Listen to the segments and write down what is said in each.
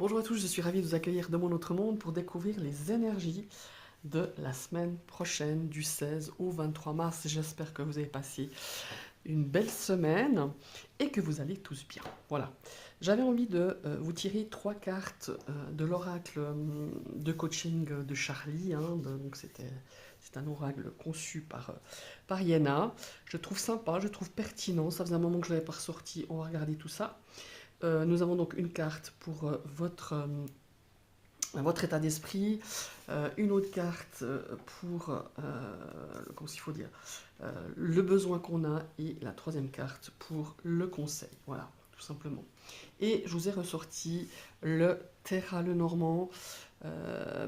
Bonjour à tous, je suis ravie de vous accueillir dans mon autre monde pour découvrir les énergies de la semaine prochaine du 16 au 23 mars. J'espère que vous avez passé une belle semaine et que vous allez tous bien. Voilà. J'avais envie de vous tirer trois cartes de l'oracle de coaching de Charlie. Donc c'est un oracle conçu par Yéna. Je trouve sympa, je trouve pertinent. Ça faisait un moment que je ne l'avais pas ressorti. On va regarder tout ça. Nous avons donc une carte pour votre état d'esprit, une autre carte pour, comment il faut dire, le besoin qu'on a, et la troisième carte pour le conseil. Voilà, tout simplement. Et je vous ai ressorti le Terra Lenormand,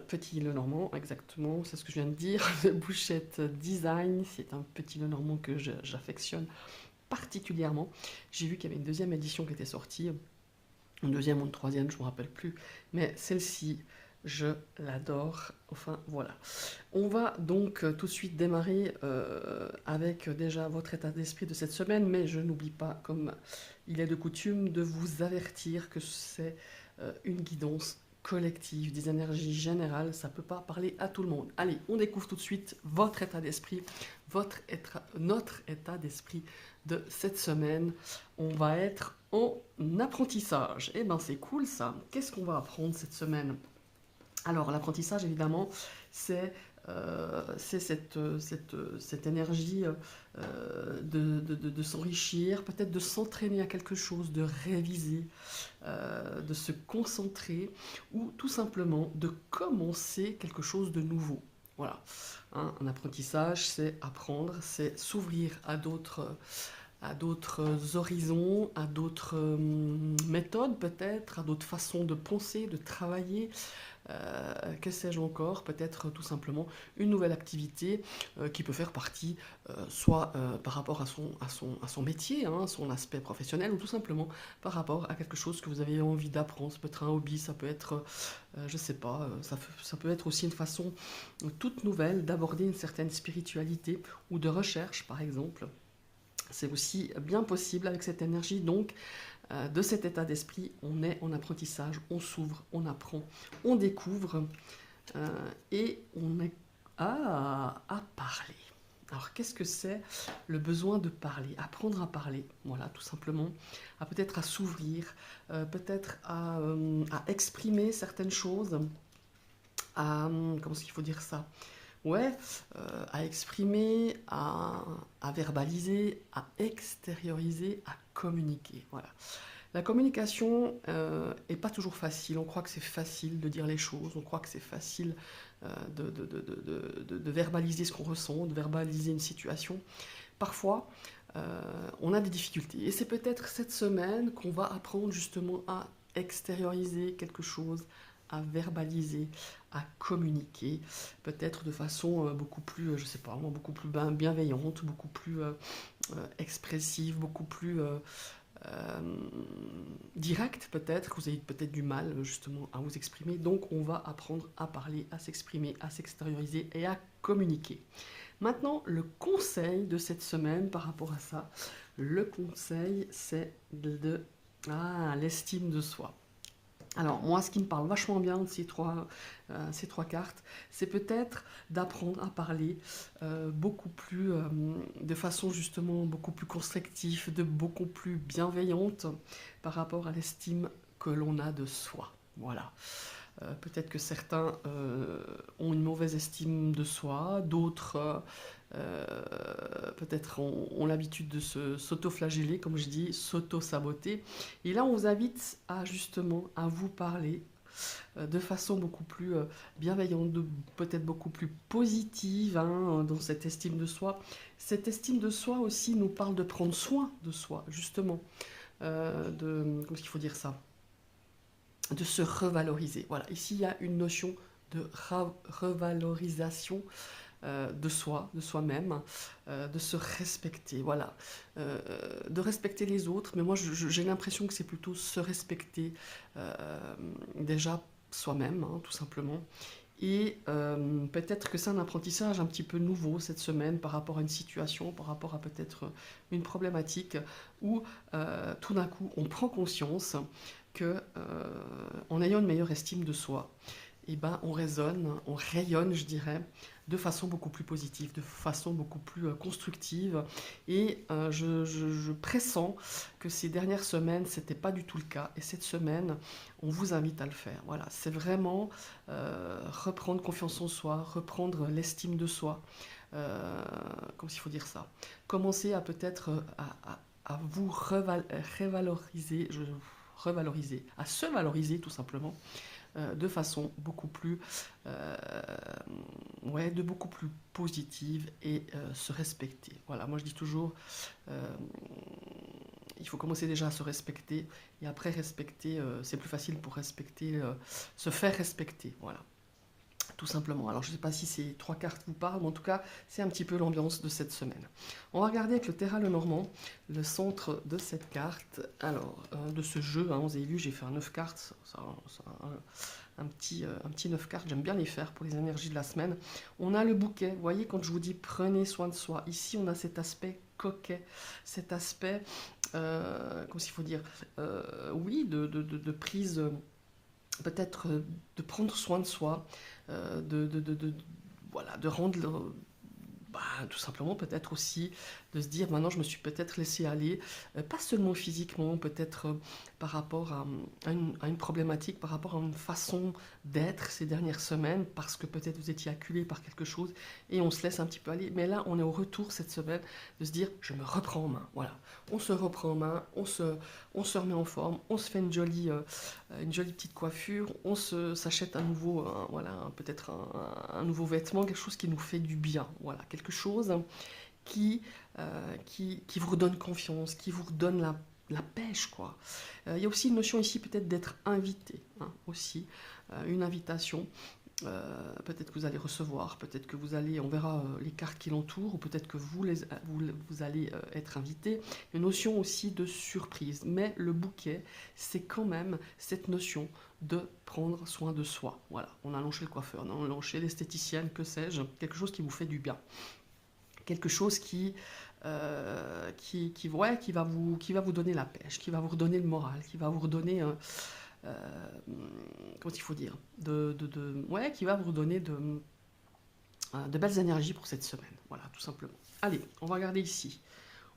petit Lenormand, exactement, c'est ce que je viens de dire, le Bouchette Design, c'est un petit Lenormand que j'affectionne particulièrement. J'ai vu qu'il y avait une deuxième édition qui était sortie, une deuxième ou une troisième, je ne me rappelle plus, mais celle-ci, je l'adore. Enfin, voilà. On va donc tout de suite démarrer avec déjà votre état d'esprit de cette semaine, mais je n'oublie pas, comme il est de coutume, de vous avertir que c'est une guidance collective, des énergies générales, ça ne peut pas parler à tout le monde. Allez, on découvre tout de suite votre état d'esprit, notre état d'esprit de cette semaine. On va être en apprentissage. Eh ben c'est cool ça. Qu'est-ce qu'on va apprendre cette semaine? Alors l'apprentissage évidemment c'est cette énergie de s'enrichir, peut-être de s'entraîner à quelque chose, de réviser, de se concentrer ou tout simplement de commencer quelque chose de nouveau. Voilà, hein, un apprentissage c'est apprendre, c'est s'ouvrir à d'autres horizons, à d'autres méthodes peut-être, à d'autres façons de penser, de travailler, que sais-je encore, peut-être tout simplement une nouvelle activité qui peut faire partie soit par rapport à son métier, hein, son aspect professionnel, ou tout simplement par rapport à quelque chose que vous avez envie d'apprendre. Ça peut être un hobby, ça peut être, je sais pas, ça peut être aussi une façon toute nouvelle d'aborder une certaine spiritualité ou de recherche par exemple. C'est aussi bien possible avec cette énergie, donc de cet état d'esprit, on est en apprentissage, on s'ouvre, on apprend, on découvre et on est à parler. Alors qu'est-ce que c'est le besoin de parler? Apprendre à parler, voilà, tout simplement, à peut-être à s'ouvrir, peut-être à exprimer certaines choses, à, comment est-ce qu'il faut dire ça? Ouais, à exprimer, à verbaliser, à extérioriser, à communiquer. Voilà. La communication est pas toujours facile. On croit que c'est facile de dire les choses, on croit que c'est facile de verbaliser ce qu'on ressent, de verbaliser une situation. Parfois, on a des difficultés. Et c'est peut-être cette semaine qu'on va apprendre justement à extérioriser quelque chose, à verbaliser, à communiquer, peut-être de façon beaucoup plus, je sais pas, beaucoup plus bienveillante, beaucoup plus expressive, beaucoup plus directe peut-être. Vous avez peut-être du mal justement à vous exprimer. Donc on va apprendre à parler, à s'exprimer, à s'extérioriser et à communiquer. Maintenant, le conseil de cette semaine par rapport à ça, le conseil c'est l'estime de soi. Alors moi, ce qui me parle vachement bien de ces trois cartes, c'est peut-être d'apprendre à parler beaucoup plus, de façon justement beaucoup plus constructive, de beaucoup plus bienveillante par rapport à l'estime que l'on a de soi. Voilà. Peut-être que certains ont une mauvaise estime de soi, d'autres peut-être ont l'habitude de s'auto-flageller, comme je dis, s'auto-saboter. Et là, on vous invite à justement à vous parler de façon beaucoup plus bienveillante, peut-être beaucoup plus positive hein, dans cette estime de soi. Cette estime de soi aussi nous parle de prendre soin de soi, justement. Comment est-ce qu'il faut dire ça? De se revaloriser. Voilà, ici il y a une notion de revalorisation de soi, de soi-même, de se respecter, voilà, de respecter les autres, mais moi j'ai l'impression que c'est plutôt se respecter déjà soi-même, hein, tout simplement, Et peut-être que c'est un apprentissage un petit peu nouveau cette semaine par rapport à une situation, par rapport à peut-être une problématique où tout d'un coup on prend conscience que en ayant une meilleure estime de soi, eh ben, on rayonne, je dirais, de façon beaucoup plus positive, de façon beaucoup plus constructive. Et je pressens que ces dernières semaines, ce n'était pas du tout le cas. Et cette semaine, on vous invite à le faire. Voilà, c'est vraiment reprendre confiance en soi, reprendre l'estime de soi. Comment il faut dire ça? Commencer à peut-être à vous revaloriser, revaloriser, à se valoriser tout simplement de façon beaucoup plus, euh, ouais, de beaucoup plus positive et se respecter. Voilà, moi je dis toujours, euh, il faut commencer déjà à se respecter et après respecter, c'est plus facile pour respecter, se faire respecter. Voilà. Tout simplement. Alors je ne sais pas si ces trois cartes vous parlent, mais en tout cas c'est un petit peu l'ambiance de cette semaine. On va regarder avec le Terra Lenormand, le centre de cette carte, alors de ce jeu, hein, vous avez vu j'ai fait un 9 cartes, un petit 9 cartes, j'aime bien les faire pour les énergies de la semaine. On a le bouquet, vous voyez quand je vous dis prenez soin de soi, ici on a cet aspect coquet, cet aspect, comment il faut dire, oui, de prise peut-être de prendre soin de soi, voilà, de rendre bah, tout simplement peut-être aussi de se dire maintenant je me suis peut-être laissé aller, pas seulement physiquement, peut-être par rapport à une problématique, par rapport à une façon d'être ces dernières semaines, parce que peut-être vous étiez acculé par quelque chose et on se laisse un petit peu aller. Mais là on est au retour cette semaine de se dire je me reprends en main. Voilà, on se reprend en main, on se remet en forme, on se fait une jolie petite coiffure, s'achète un nouveau, voilà, peut-être un nouveau vêtement, quelque chose qui nous fait du bien. Voilà, quelque chose qui, qui vous redonne confiance, qui vous redonne la pêche, quoi. Il y a aussi une notion ici peut-être d'être invité, hein, aussi, une invitation. Peut-être que vous allez recevoir, peut-être que vous allez, on verra les cartes qui l'entourent, ou peut-être que vous allez être invité. Une notion aussi de surprise, mais le bouquet, c'est quand même cette notion de prendre soin de soi. Voilà, on allonge chez le coiffeur, on allonge chez l'esthéticienne, que sais-je, quelque chose qui vous fait du bien, quelque chose ouais, qui va vous donner la pêche, qui va vous redonner le moral, qui va vous redonner comment il faut dire, ouais, qui va vous redonner de belles énergies pour cette semaine. Voilà, tout simplement. Allez, on va regarder ici.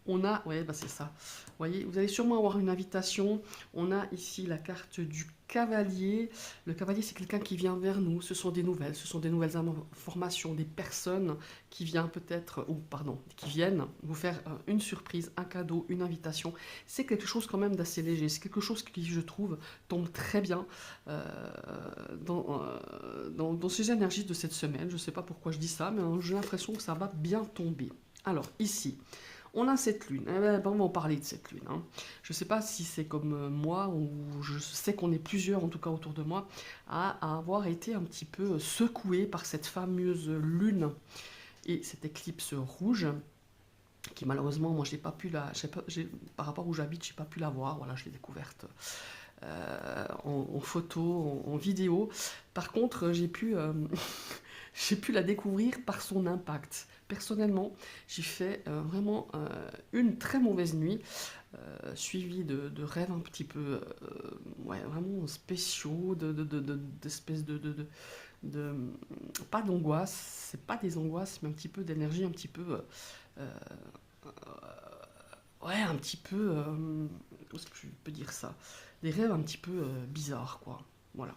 On a, ouais, bah c'est ça. Vous voyez, vous allez sûrement avoir une invitation. On a ici la carte du cavalier. Le cavalier, c'est quelqu'un qui vient vers nous. Ce sont des nouvelles informations, des personnes qui viennent peut-être, ou pardon, qui viennent vous faire une surprise, un cadeau, une invitation. C'est quelque chose quand même d'assez léger. C'est quelque chose qui, je trouve, tombe très bien dans ces énergies de cette semaine. Je ne sais pas pourquoi je dis ça, mais j'ai l'impression que ça va bien tomber. Alors, ici, on a cette lune, eh ben, on va en parler de cette lune. Hein. Je ne sais pas si c'est comme moi, ou je sais qu'on est plusieurs, en tout cas autour de moi, à avoir été un petit peu secoué par cette fameuse lune et cette éclipse rouge, qui malheureusement, moi, j'ai pas pu par rapport où j'habite, j'ai pas pu la voir. Voilà, je l'ai découverte en photo, en vidéo. Par contre, j'ai pu j'ai pu la découvrir par son impact. Personnellement, j'ai fait vraiment une très mauvaise nuit, suivie de rêves un petit peu, ouais, vraiment spéciaux, d'espèces de- pas d'angoisse, c'est pas des angoisses, mais un petit peu d'énergie, un petit peu, euh, ouais, un petit peu, comment est-ce que je peux dire ça? Des rêves un petit peu bizarres, quoi. Voilà.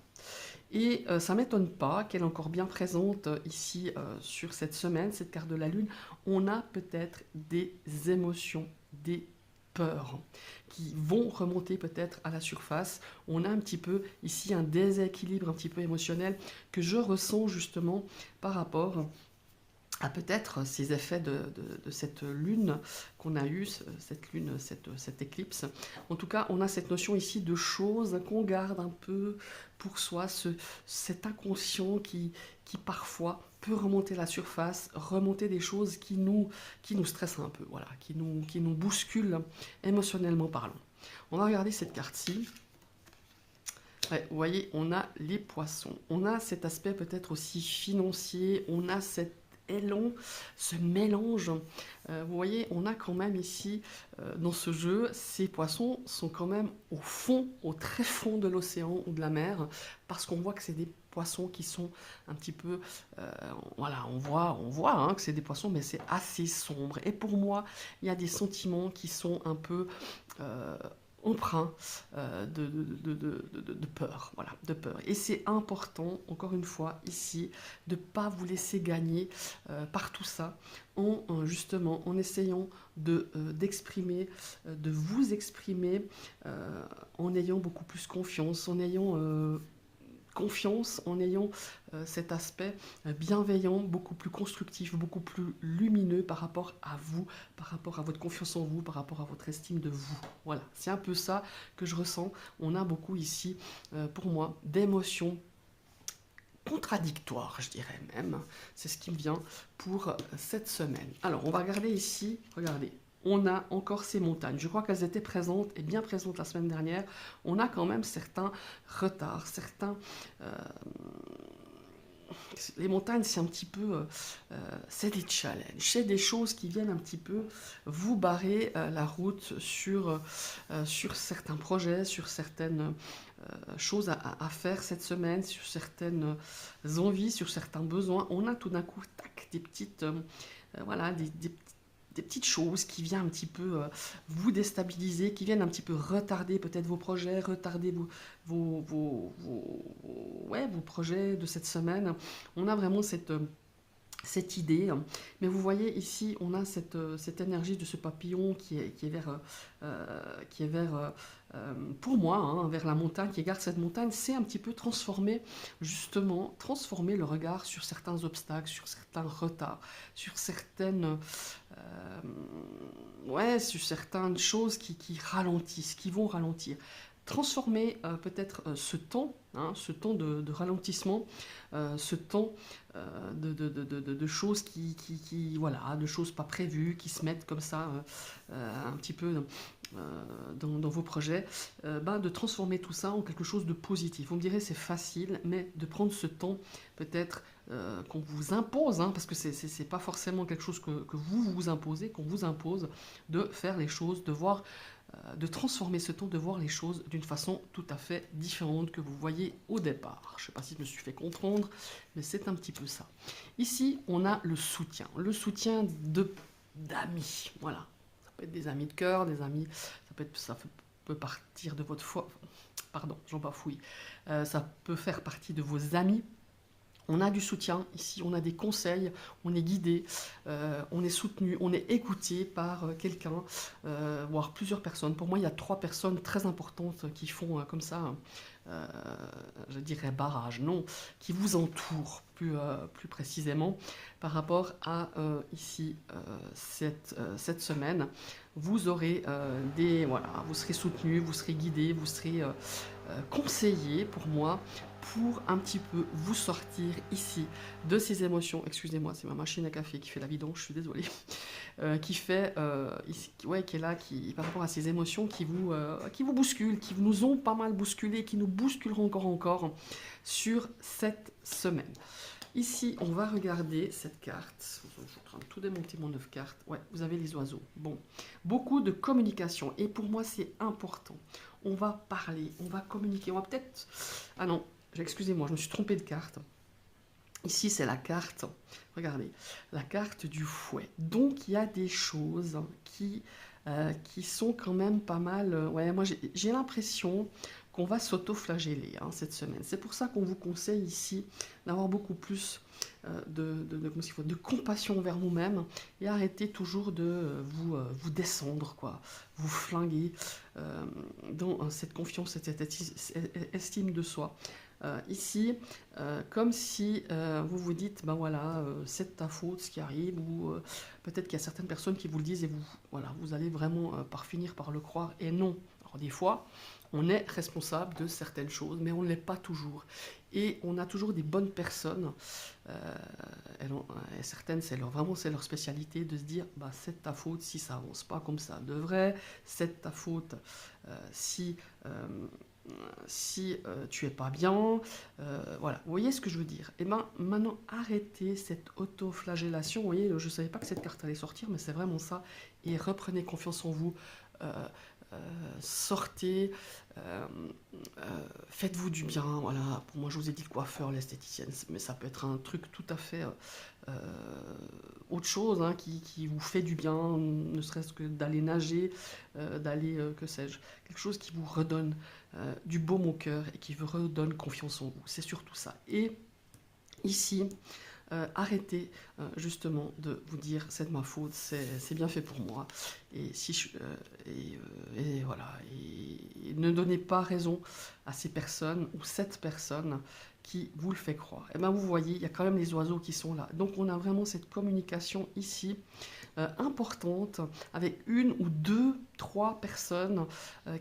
Et ça ne m'étonne pas qu'elle est encore bien présente ici sur cette semaine, cette carte de la Lune. On a peut-être des émotions, des peurs qui vont remonter peut-être à la surface. On a un petit peu ici un déséquilibre un petit peu émotionnel que je ressens justement par rapport à peut-être ces effets de cette lune qu'on a eue, cette lune, cette éclipse. En tout cas, on a cette notion ici de choses qu'on garde un peu pour soi, cet inconscient qui parfois peut remonter à la surface, remonter des choses qui nous stressent un peu, voilà, qui nous bousculent émotionnellement parlant. On va regarder cette carte-ci. Ouais, vous voyez, on a les poissons. On a cet aspect peut-être aussi financier, on a cet élan, ce mélange. Vous voyez, on a quand même ici, dans ce jeu, ces poissons sont quand même au fond, au très fond de l'océan ou de la mer, parce qu'on voit que c'est des poissons qui sont un petit peu, euh, voilà, on voit hein, que c'est des poissons, mais c'est assez sombre. Et pour moi, il y a des sentiments qui sont un peu euh, empreints de peur, voilà, de peur. Et c'est important, encore une fois, ici, de ne pas vous laisser gagner par tout ça, justement en essayant d'exprimer, de vous exprimer, en ayant beaucoup plus confiance, en ayant confiance, en ayant cet aspect bienveillant, beaucoup plus constructif, beaucoup plus lumineux par rapport à vous, par rapport à votre confiance en vous, par rapport à votre estime de vous. Voilà, c'est un peu ça que je ressens. On a beaucoup ici, pour moi, d'émotions contradictoires, je dirais même. C'est ce qui me vient pour cette semaine. Alors, on va regarder ici, regardez. On a encore ces montagnes. Je crois qu'elles étaient présentes et bien présentes la semaine dernière. On a quand même certains retards, certains... les montagnes, c'est un petit peu... c'est des challenges, c'est des choses qui viennent un petit peu vous barrer la route sur certains projets, sur certaines choses à faire cette semaine, sur certaines envies, sur certains besoins. On a tout d'un coup, tac, des petites... voilà, des petites choses qui viennent un petit peu vous déstabiliser, qui viennent un petit peu retarder peut-être vos projets, retarder ouais, vos projets de cette semaine. On a vraiment cette idée. Mais vous voyez ici, on a cette énergie de ce papillon qui est vers pour moi, hein, vers la montagne, qui garde cette montagne, c'est un petit peu justement, transformer le regard sur certains obstacles, sur certains retards, sur certaines, ouais, sur certaines choses qui ralentissent, qui vont ralentir. Transformer peut-être hein, ce temps de ralentissement, ce temps de choses voilà, de choses pas prévues, qui se mettent comme ça un petit peu dans vos projets, de transformer tout ça en quelque chose de positif. Vous me direz c'est facile, mais de prendre ce temps peut-être qu'on vous impose, hein, parce que c'est pas forcément quelque chose que vous vous imposez, qu'on vous impose, de faire les choses, de transformer ce temps, de voir les choses d'une façon tout à fait différente que vous voyez au départ. Je ne sais pas si je me suis fait comprendre, mais c'est un petit peu ça. Ici, on a le soutien d'amis. Voilà, ça peut être des amis de cœur, des amis, ça peut partir de votre foi. Pardon, j'en bafouille. Ça peut faire partie de vos amis. On a du soutien ici, on a des conseils, on est guidé, on est soutenu, on est écouté par quelqu'un, voire plusieurs personnes. Pour moi, il y a 3 personnes très importantes qui font comme ça, je dirais barrage, non, qui vous entourent plus précisément par rapport à ici cette semaine. Vous aurez voilà, vous serez soutenu, vous serez guidé, vous serez conseillé pour moi, pour un petit peu vous sortir ici de ces émotions. Excusez-moi, c'est ma machine à café qui fait la vidange, je suis désolée. Qui fait, ouais, qui est là, par rapport à ces émotions qui vous bousculent, qui nous ont pas mal bousculé, qui nous bousculeront encore sur cette semaine. Ici, on va regarder cette carte. Je suis en train de tout démonter mon 9 cartes. Ouais, vous avez les oiseaux. Bon, beaucoup de communication. Et pour moi, c'est important. On va parler, on va communiquer. On va peut-être... Ah non, excusez-moi, je me suis trompée de carte. Ici, c'est la carte, regardez, la carte du fouet. Donc, il y a des choses qui sont quand même pas mal... ouais, moi, j'ai l'impression qu'on va s'auto-flageller cette semaine. C'est pour ça qu'on vous conseille ici d'avoir beaucoup plus de compassion envers vous-même et arrêter toujours de vous descendre, quoi, vous flinguer dans cette confiance, cette estime de soi. Ici, comme si vous vous dites, ben voilà, c'est de ta faute ce qui arrive, ou peut-être qu'il y a certaines personnes qui vous le disent et vous allez vraiment finir par le croire, et non. Alors des fois, on est responsable de certaines choses, mais on ne l'est pas toujours. Et on a toujours des bonnes personnes, euh, et certaines, vraiment c'est leur spécialité de se dire, bah, c'est de ta faute si ça avance pas comme ça devrait, c'est de ta faute si tu es pas bien, voilà, vous voyez ce que je veux dire. Et ben maintenant, arrêtez cette auto-flagellation. Vous voyez, je savais pas que cette carte allait sortir, mais c'est vraiment ça. Et reprenez confiance en vous. Euh, Sortez, euh, faites-vous du bien. Voilà, pour moi, je vous ai dit le coiffeur, l'esthéticienne, mais ça peut être un truc tout à fait autre chose, hein, qui vous fait du bien, ne serait-ce que d'aller nager, d'aller, que sais-je, quelque chose qui vous redonne du baume au cœur et qui vous redonne confiance en vous. C'est surtout ça. Et ici, arrêtez justement de vous dire c'est de ma faute, c'est bien fait pour moi. Et, si je, et voilà. Et ne donnez pas raison à ces personnes ou cette personne qui vous le fait croire. Et bien vous voyez, il y a quand même les oiseaux qui sont là. Donc on a vraiment cette communication ici importante avec une ou deux, trois personnes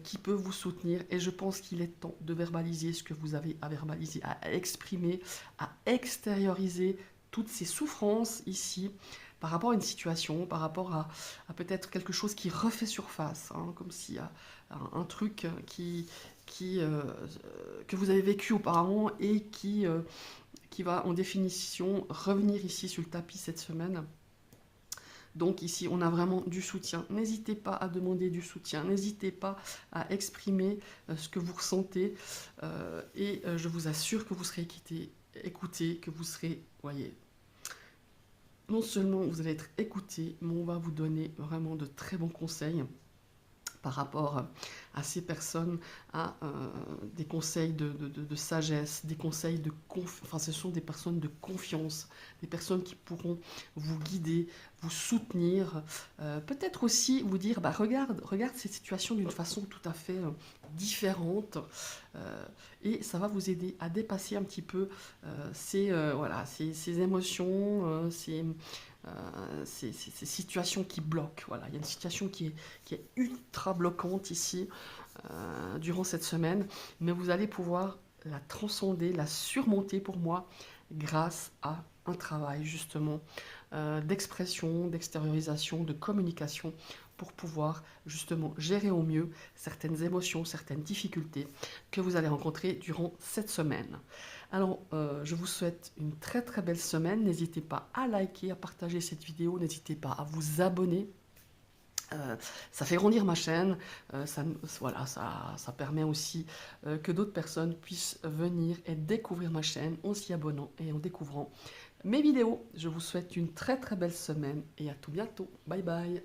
qui peuvent vous soutenir. Et je pense qu'il est temps de verbaliser ce que vous avez à verbaliser, à exprimer, à extérioriser toutes ces souffrances ici par rapport à une situation, par rapport à peut-être quelque chose qui refait surface, hein, comme s'il y a un truc que vous avez vécu auparavant et qui va en définition revenir ici sur le tapis cette semaine. Donc ici, on a vraiment du soutien. N'hésitez pas à demander du soutien, n'hésitez pas à exprimer ce que vous ressentez et je vous assure que vous serez écouté, que vous serez, voyez, non seulement vous allez être écouté, mais on va vous donner vraiment de très bons conseils par rapport à ces personnes, à des conseils de sagesse, des conseils de confiance. Enfin, ce sont des personnes de confiance, des personnes qui pourront vous guider, vous soutenir, peut-être aussi vous dire, bah, regarde cette situation d'une façon tout à fait différente, et ça va vous aider à dépasser un petit peu voilà, ces émotions, ces situations qui bloquent. Voilà, il y a une situation qui est ultra bloquante ici durant cette semaine, mais vous allez pouvoir la transcender, la surmonter pour moi grâce à un travail justement d'expression, d'extériorisation, de communication pour pouvoir justement gérer au mieux certaines émotions, certaines difficultés que vous allez rencontrer durant cette semaine. Alors, je vous souhaite une très très belle semaine. N'hésitez pas à liker, à partager cette vidéo. N'hésitez pas à vous abonner. Ça fait grandir ma chaîne. Voilà, ça permet aussi que d'autres personnes puissent venir et découvrir ma chaîne en s'y abonnant et en découvrant mes vidéos. Je vous souhaite une très très belle semaine et à tout bientôt. Bye bye.